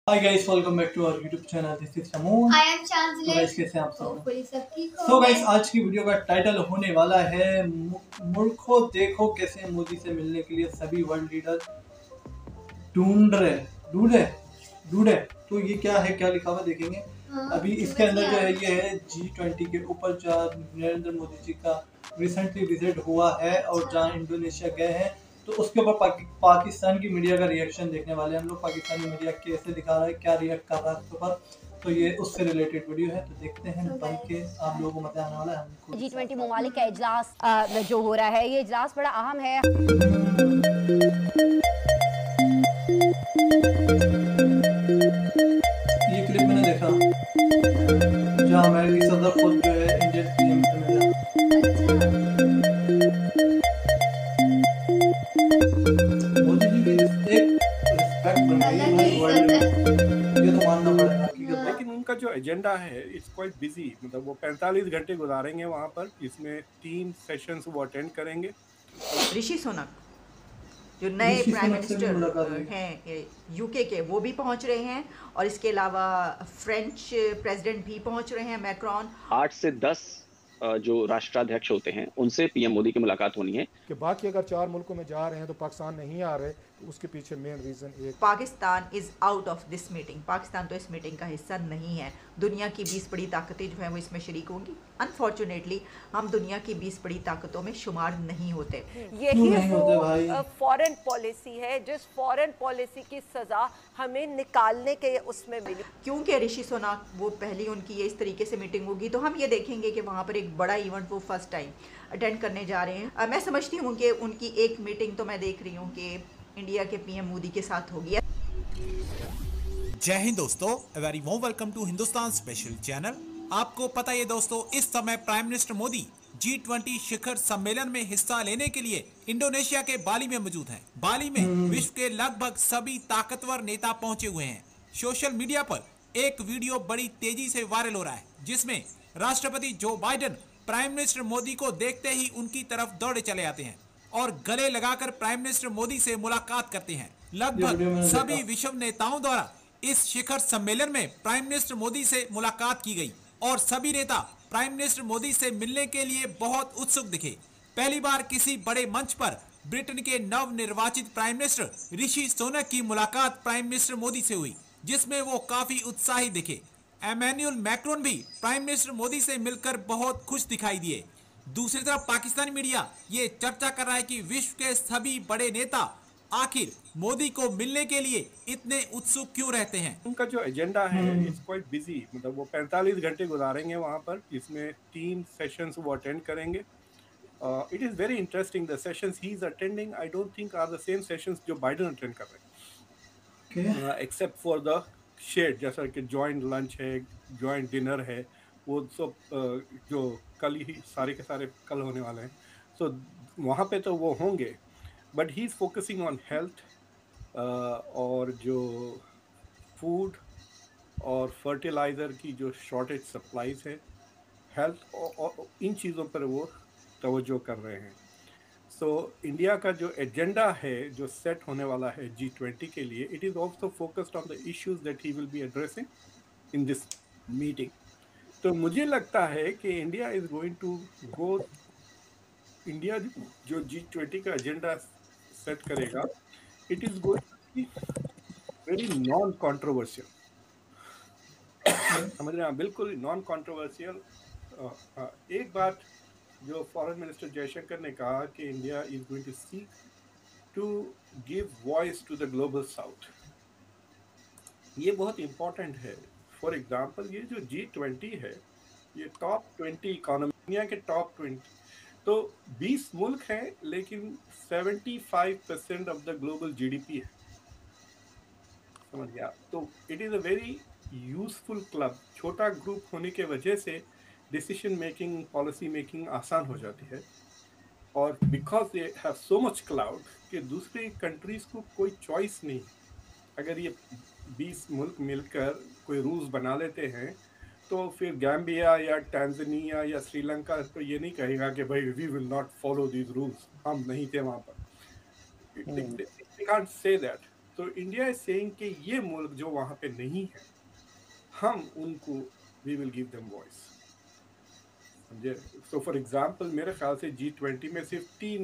Hi guys, welcome back to our YouTube channel. This is Ramon. I am Chancellor. तो guys कैसे हैं आप सब? Hopefully सब ठीक So होंगे। guys आज की वीडियो का टाइटल होने वाला है मूर्खों देखो कैसे मोदी से मिलने के लिए सभी वर्ल्ड लीडर ढूंढ रहे ढूंढे ढूंढे। तो ये क्या है, क्या लिखा हुआ देखेंगे। अभी इसके अंदर जो है ये है G20 के ऊपर जहाँ नरेंद्र मोदी जी का रिसेंटली विजिट हुआ है और जहाँ इंडोनेशिया गए हैं, तो उसके ऊपर पाकिस्तान की मीडिया का रिएक्शन देखने वाले हैं हम लोग। पाकिस्तानी मीडिया कैसे दिखा रहा है, क्या रिएक्ट कर रहा है उसके ऊपर, तो ये उससे रिलेटेड वीडियो है, तो देखते हैं बन के आप लोगों को मजा आने वाला है। G20 ममालिक का इजलास जो हो रहा है, ये इजलास बड़ा अहम है। ये क्लिप मैंने देखा जहाँ अमेरिकी सदर खुद जो है इंडियन पीएम से मिला। मोदी जी की एक रिस्पेक्ट बन गई है वर्ल्ड में, ये तो मानना पड़ेगा हकीकत में। लेकिन उनका जो एजेंडा है इट्स क्वाइट बिजी, मतलब वो 45 घंटे गुजारेंगे वहाँ पर, इसमें 3 सेशंस वो अटेंड करेंगे। ऋषि सुनक जो नए ऋषि प्राइम सुनक से भी मुलाकात हुई। मिनिस्टर हैं यूके के, वो भी पहुंच रहे हैं और इसके अलावा फ्रेंच प्रेसिडेंट भी पहुंच रहे हैं, मैक्रॉन। 8 से 10 जो राष्ट्राध्यक्ष होते हैं उनसे पीएम मोदी की मुलाकात होनी है। कि बाकी अगर 4 मुल्कों में जा रहे हैं तो पाकिस्तान नहीं आ रहे, तो उसके पीछे मेन रीज़न एक Pakistan is out of this meeting. Pakistan तो इस मीटिंग का हिस्सा नहीं है। दुनिया की 20 बड़ी ताकतें जो हैं वो इसमें शरीक होंगी। अनफॉर्चुनेटली हम दुनिया की 20 बड़ी ताकतों में शुमार नहीं होते। क्यों नहीं होते भाई? फॉरेन पॉलिसी है, जिस फॉरेन पॉलिसी की सजा हमें निकालने के उसमें मिली। क्योंकि ऋषि सुनक वो पहली उनकी ये इस तरीके से मीटिंग होगी, तो हम ये देखेंगे कि वहाँ पर एक बड़ा इवेंट वो फर्स्ट टाइम अटेंड करने जा रहे हैं। मैं समझती हूँ कि उनकी एक मीटिंग तो मैं देख रही हूँ कि इंडिया के पीएम मोदी के साथ होगी। जय हिंद दोस्तों, very warm welcome to Hindustan special channel. आपको पता है दोस्तों, इस समय प्राइम मिनिस्टर मोदी G20 शिखर सम्मेलन में हिस्सा लेने के लिए इंडोनेशिया के बाली में मौजूद हैं। बाली में विश्व के लगभग सभी ताकतवर नेता पहुंचे हुए हैं। सोशल मीडिया पर एक वीडियो बड़ी तेजी से वायरल हो रहा है, जिसमें राष्ट्रपति Joe Biden prime minister Modi को देखते ही उनकी तरफ दौड़े चले आते हैं और गले लगाकर प्राइम मिनिस्टर मोदी से मुलाकात करते हैं। लगभग सभी विश्व नेताओं द्वारा इस शिखर सम्मेलन में प्राइम मिनिस्टर मोदी से मुलाकात की गई और सभी नेता प्राइम मिनिस्टर मोदी से मिलने के लिए बहुत उत्सुक दिखे। पहली बार किसी बड़े मंच पर ब्रिटेन के नव निर्वाचित प्राइम मिनिस्टर ऋषि सुनक की मुलाकात प्राइम मिनिस्टर मोदी से हुई, जिसमें वो काफी उत्साहित दिखे। एमेन्युअल मैक्रोन भी प्राइम मिनिस्टर मोदी से मिलकर बहुत खुश दिखाई दिए। दूसरी तरफ पाकिस्तानी मीडिया ये चर्चा कर रहा है कि विश्व के सभी बड़े नेता आखिर मोदी को मिलने के लिए इतने उत्सुक क्यों रहते हैं। उनका जो एजेंडा है इट्स क्वाइट बिजी, मतलब वो 45 घंटे गुजारेंगे वहाँ पर, इसमें 3 सेशंस वो अटेंड करेंगे। It is very interesting. The sessions he is attending I don't think are the same sessions Joe Biden attend कर रहे हैं, एक्सेप्ट फॉर द शेड, जैसा कि जॉइंट लंच है, जॉइंट डिनर है, वो सब जो कल ही सारे के सारे कल होने वाले हैं। सो वहाँ पे तो वो होंगे, but he is focusing on health और जो फूड और फर्टिलाइज़र की जो शॉर्टेज सप्लाईज है, हेल्थ और इन चीज़ों पर वो तवज्जो कर रहे हैं। सो इंडिया का जो एजेंडा है जो सेट होने वाला है G20 के लिए, it is also focused on the issues that he will be addressing in this meeting. तो मुझे लगता है कि India is going to go, India जो G20 का एजेंडा सेट करेगा, it is going to be very non controversial. समझ रहे हैं, बिल्कुल नॉन कॉन्ट्रोवर्शियल। एक बात जो फॉरेन मिनिस्टर जयशंकर ने कहा कि India is going to seek to give voice to the global south, ये बहुत इम्पोर्टेंट है। फॉर एग्जांपल, ये जो G20 है, ये टॉप 20 इकोनॉमी, दुनिया के टॉप 20, तो 20 मुल्क हैं, लेकिन 75% ऑफ द ग्लोबल GDP है। समझ गया? तो it is a very useful club. छोटा ग्रुप होने के वजह से डिसीजन मेकिंग, पॉलिसी मेकिंग आसान हो जाती है, और because they have so much cloud कि दूसरी कंट्रीज़ को कोई चॉइस नहीं। अगर ये 20 मुल्क मिलकर कोई रूल्स बना लेते हैं, तो फिर गैम्बिया या टैंजानिया या श्रीलंका तो ये नहीं कहेगा कि भाई we will not follow these rules, हम नहीं थे वहाँ पर। They can't say that. तो तो इंडिया इज सेइंग कि ये मुल्क जो वहाँ पे नहीं है, हम उनको we will give them voice, समझे। सो फॉर एग्जांपल मेरे ख्याल से G20 में सिर्फ 3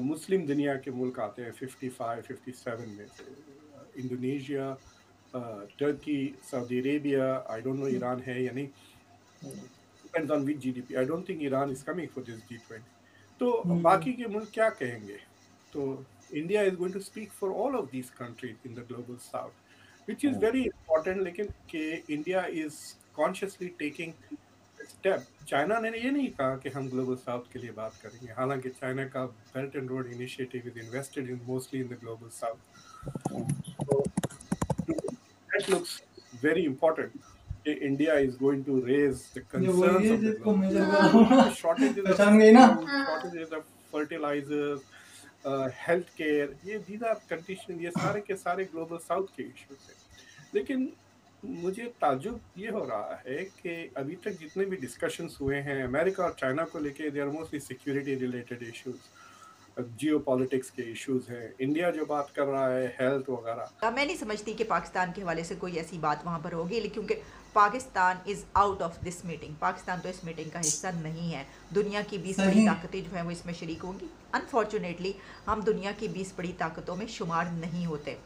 मुस्लिम दुनिया के मुल्क आते हैं 55-57 में से, Indonesia, Turkey, Saudi Arabia, I don't know Iran है या नहीं, depends on which GDP, I don't think Iran is coming for this G20। तो बाकी के मुल्क क्या कहेंगे? तो India is going to speak for all of these countries in the global south, which is very important। लेकिन कि India is consciously taking step. China ने ये नहीं कहा कि हम ग्लोबल साउथ के लिए बात करेंगे, हालांकि चाइना का belt and road initiative is invested in mostly in the global south. So that looks very important कि India is going to raise the concerns of the global shortage of fertilisers, health care, ये these are condition, ये सारे के सारे global south के issues हैं। लेकिन मुझे ताज्जुब ये हो रहा है कि अभी तक जितने भी डिस्कशंस हुए हैं अमेरिका और चाइना को लेके, they are mostly security related issues, geopolitics के इश्यूज हैं। इंडिया जो बात कर रहा है हेल्थ वगैरह, मैं नहीं समझती कि पाकिस्तान के हवाले से कोई ऐसी बात वहाँ पर होगी, क्योंकि Pakistan is out of this meeting. Pakistan तो इस मीटिंग का हिस्सा नहीं है। दुनिया की 20 बड़ी ताकतें जो हैं वो इसमें शरीक होंगी। अनफॉर्चुनेटली हम दुनिया की 20 बड़ी ताकतों में शुमार नहीं होते।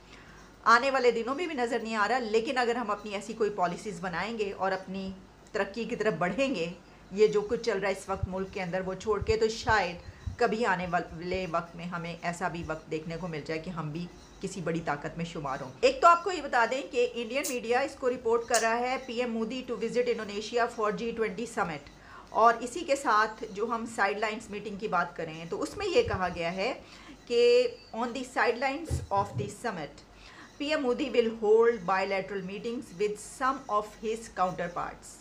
आने वाले दिनों में भी नज़र नहीं आ रहा, लेकिन अगर हम अपनी ऐसी कोई पॉलिसीज़ बनाएंगे और अपनी तरक्की की तरफ बढ़ेंगे, ये जो कुछ चल रहा है इस वक्त मुल्क के अंदर वो छोड़ के, तो शायद कभी आने वाले वक्त में हमें ऐसा भी वक्त देखने को मिल जाए कि हम भी किसी बड़ी ताकत में शुमार हों। एक तो आपको ये बता दें कि इंडियन मीडिया इसको रिपोर्ट कर रहा है PM Modi to visit Indonesia for G20 summit, और इसी के साथ जो हम साइडलाइंस मीटिंग की बात करें तो उसमें ये कहा गया है कि on the sidelines of the summit PM Modi will hold bilateral meetings with some of his counterparts.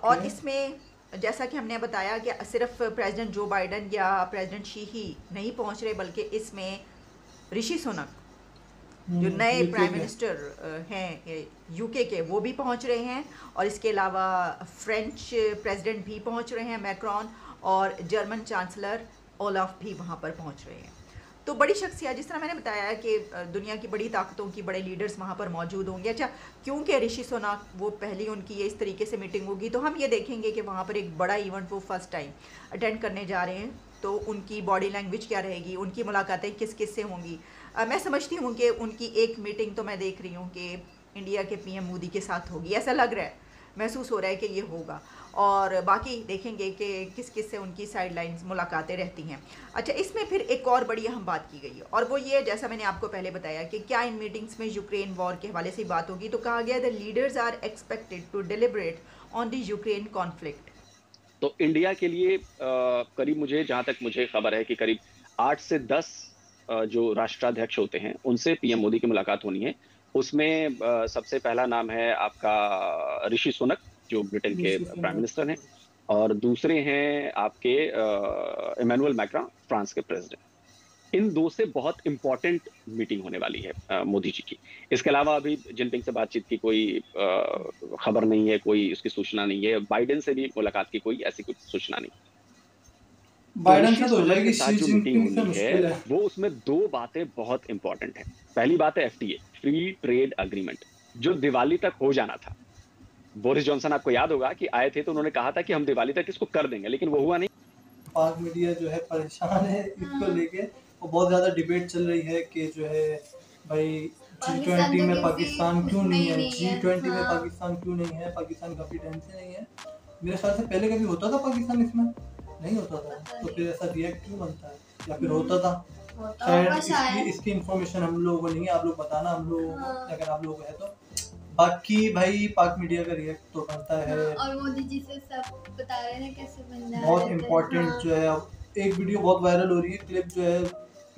और इसमें जैसा कि हमने बताया कि सिर्फ प्रेसिडेंट जो बाइडन या प्रेसिडेंट शी ही नहीं पहुंच रहे, बल्कि इसमें ऋषि सुनक जो नए प्राइम मिनिस्टर हैं UK के, वो भी पहुंच रहे हैं, और इसके अलावा फ्रेंच प्रेसिडेंट भी पहुंच रहे हैं मैक्रॉन, और जर्मन चांसलर ओलाफ भी वहां पर पहुंच रहे हैं। तो बड़ी शख्सियत, जिस तरह मैंने बताया कि दुनिया की बड़ी ताकतों की बड़े लीडर्स वहाँ पर मौजूद होंगे। अच्छा, क्योंकि ऋषि सुनक वो पहली उनकी ये इस तरीके से मीटिंग होगी, तो हम ये देखेंगे कि वहाँ पर एक बड़ा इवेंट वो फर्स्ट टाइम अटेंड करने जा रहे हैं, तो उनकी बॉडी लैंग्वेज क्या रहेगी, उनकी मुलाकातें किस किस से होंगी। मैं समझती हूँ कि उनकी एक मीटिंग तो मैं देख रही हूँ कि इंडिया के PM मोदी के साथ होगी, ऐसा लग रहा है, महसूस हो रहा है कि ये होगा, और बाकी देखेंगे कि किस किस से उनकी साइडलाइंस मुलाकातें रहती हैं। अच्छा, इसमें फिर एक और बड़ी अहम बात की गई है, और वो ये, जैसा मैंने आपको पहले बताया कि क्या इन मीटिंग्स में यूक्रेन वॉर के हवाले से बात होगी, तो कहा गया the leaders are expected to deliberate on the Ukraine conflict. तो इंडिया के लिए करीब, मुझे जहां तक मुझे खबर है कि करीब 8 से 10 जो राष्ट्राध्यक्ष होते हैं उनसे PM मोदी की मुलाकात होनी है। उसमें सबसे पहला नाम है आपका ऋषि सुनक जो ब्रिटेन के प्राइम मिनिस्टर हैं, और दूसरे हैं आपके इमैनुअल मैक्रॉन फ्रांस के प्रेसिडेंट। इन दो से बहुत इंपॉर्टेंट मीटिंग होने वाली है मोदी जी की। इसके अलावा अभी जिनपिंग से बातचीत की कोई खबर नहीं है, कोई उसकी सूचना नहीं है। बाइडेन से भी मुलाकात की कोई ऐसी कुछ सूचना नहीं। बाइडेन से तो हो जाएगी, शी जो जिनपिंग मीटिंग से होनी मुश्किल है है। वो, उसमें 2 बातें बहुत इंपॉर्टेंट है। पहली बात है FTA, फ्री ट्रेड अग्रीमेंट, जो दिवाली तक हो जाना था। बोरिस जॉनसन, आपको याद होगा कि आए थे तो उन्होंने कहा था कि हम दिवाली तक इसको कर देंगे, लेकिन वो हुआ नहीं। पाक मीडिया जो है परेशान है इसको लेके, और बहुत ज़्यादा डिबेट चल रही है कि जो है भाई G20 में पाकिस्तान क्यों नहीं है, G20 में पाकिस्तान क्यों नहीं है, पाकिस्तान कॉन्फिडेंस से नहीं है। मेरे ख्याल से पहले कभी होता था पाकिस्तान इसमें, नहीं होता था, तो फिर ऐसा रिएक्ट क्यों बनता है, या फिर होता था शायद इसकी इंफॉर्मेशन हम लोगों को नहीं है। आप लोग बताना हम लोग, अगर आप लोग है तो। बाकी भाई पाक मीडिया का रिएक्ट तो बनता है, और मोदी जी से सब बता रहे हैं कैसे बनना है। बहुत इम्पोर्टेंट जो है, एक वीडियो बहुत वायरल हो रही है, क्लिप जो है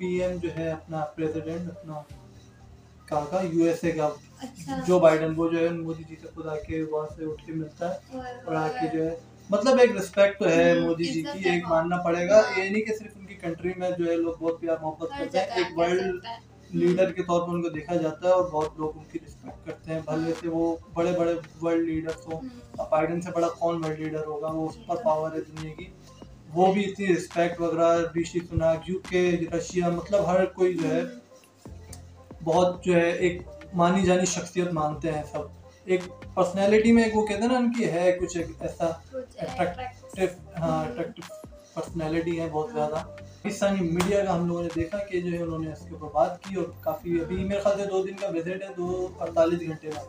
PM जो है अपना प्रेसिडेंट अपना कहाँ का, USA का, अच्छा। जो बाइडन, वो जो है मोदी जी से खुद आके वहाँ से उठ के मिलता है, और आके जो है मतलब एक रिस्पेक्ट तो है मोदी जी की, एक मानना पड़ेगा। ये नहीं कि सिर्फ उनकी कंट्री में जो है लोग बहुत प्यार मोहब्बत करते हैं, एक वर्ल्ड लीडर के तौर पर उनको देखा जाता है, और बहुत लोग उनकी रिस्पेक्ट करते हैं, भले से वो बड़े बड़े वर्ल्ड लीडर्स हो। बाइडन से बड़ा कौन वर्ल्ड लीडर होगा, वो सुपर पावर है दुनिया की, वो भी इतनी रिस्पेक्ट वगैरह। ऋषि सुनक, UK, रशिया, मतलब हर कोई जो है बहुत जो है एक मानी जानी शख्सियत मानते हैं सब। एक पर्सनैलिटी में एक वो कहते हैं ना उनकी है कुछ एक ऐसा अट्रैक्टिव पर्सनैलिटी है बहुत ज़्यादा। पाकिस्तानी मीडिया का हम लोगों ने देखा कि जो है उन्होंने इसके ऊपर बात की और काफ़ी अभी मेरे ख्याल से 2 दिन का विजिट है, 2-48 घंटे का,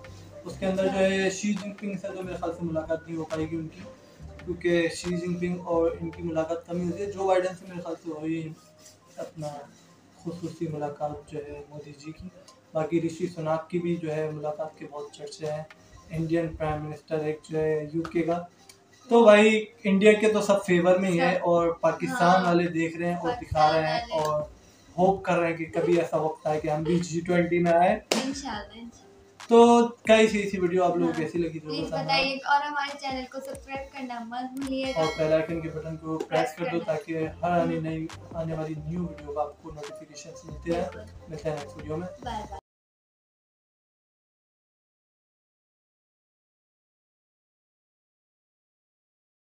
उसके अंदर जो है शी जिनपिंग से तो मेरे ख्याल से मुलाकात नहीं हो पाएगी उनकी, क्योंकि शी जिनपिंग और इनकी मुलाकात कम ही होती है। जो बाइडेन से मेरे ख्याल से वही अपना खुसूसी मुलाकात जो है मोदी जी की। बाकी ऋषि सुनाक की भी जो है मुलाकात के बहुत चर्चे हैं। इंडियन प्राइम मिनिस्टर एक जो है यूके का, तो भाई इंडिया के तो सब फेवर में ही है और पाकिस्तान वाले देख रहे हैं और दिखा रहे हैं और होप कर रहे हैं कि कभी ऐसा वक्त आए कि हम भी G20 में आए इंशाल्लाह। तो कैसी इसी वीडियो आप लोगों को कैसी लगी तो प्लीज बताइए और हमारे चैनल को सब्सक्राइब करना मत भूलिएगा और बेल आइकन के बटन को प्रेस कर दो ताकि हर आने वाली न्यू वीडियो का आपको नोटिफिकेशन मिलते हैं। मिलते हैं नेक्स्ट वीडियो में। Bye bye.